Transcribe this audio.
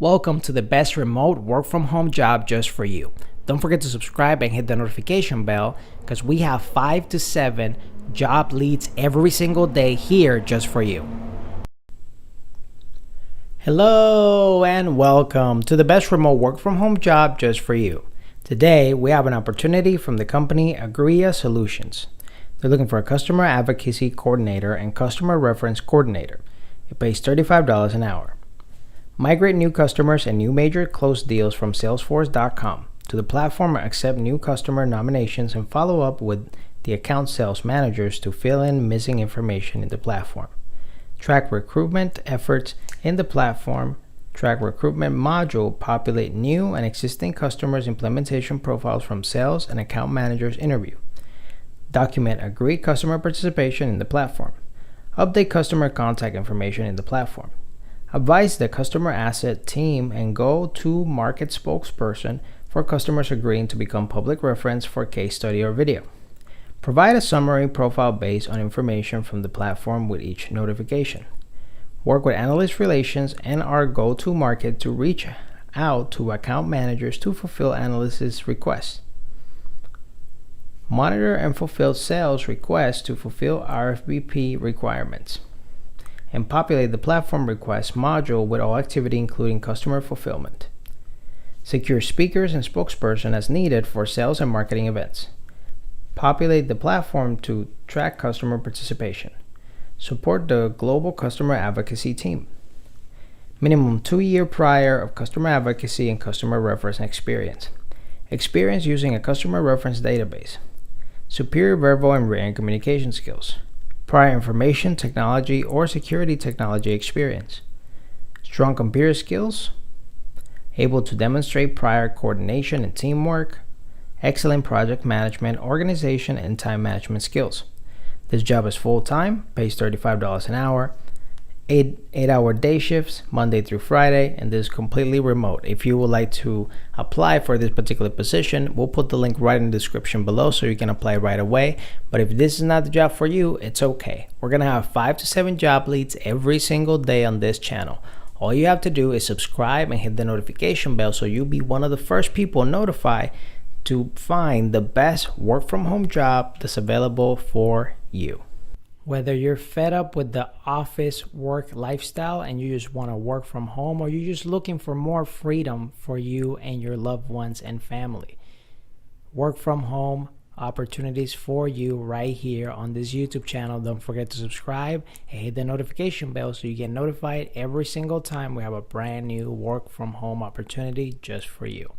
Welcome to the best remote work from home job just for you. Don't forget to subscribe and hit the notification bell because we have 5 to 7 job leads every single day here just for you. Hello and welcome to the best remote work from home job just for you. Today we have an opportunity from the company Agree Solutions. They're looking for a customer advocacy coordinator and customer reference coordinator. It pays $35 an hour. Migrate new customers and new major closed deals from Salesforce.com to the platform, accept new customer nominations, and follow up with the account sales managers to fill in missing information in the platform. Track recruitment efforts in the platform. Track recruitment module, populate new and existing customers' implementation profiles from sales and account managers interview. Document agreed customer participation in the platform. Update customer contact information in the platform. Advise the customer asset team and go-to-market spokesperson for customers agreeing to become public reference for case study or video. Provide a summary profile based on information from the platform with each notification. Work with analyst relations and our go-to-market to reach out to account managers to fulfill analysts' requests. Monitor and fulfill sales requests to fulfill RFP requirements. And populate the platform request module with all activity including customer fulfillment. Secure speakers and spokesperson as needed for sales and marketing events. Populate the platform to track customer participation. Support the global customer advocacy team. Minimum 2-year prior of customer advocacy and customer reference experience. Experience using a customer reference database. Superior verbal and written communication skills. Prior information technology or security technology experience. Strong computer skills. Able to demonstrate prior coordination and teamwork. Excellent project management, organization, and time management skills. This job is full-time, pays $35 an hour, 8-hour day shifts, Monday through Friday, and this is completely remote. If you would like to apply for this particular position, we'll put the link right in the description below so you can apply right away. But if this is not the job for you, it's okay. We're going to have 5 to 7 job leads every single day on this channel. All you have to do is subscribe and hit the notification bell so you'll be one of the first people notified to find the best work from home job that's available for you. Whether you're fed up with the office work lifestyle and you just want to work from home, or you're just looking for more freedom for you and your loved ones and family, work from home opportunities for you right here on this YouTube channel. Don't forget to subscribe and hit the notification bell so you get notified every single time we have a brand new work from home opportunity just for you.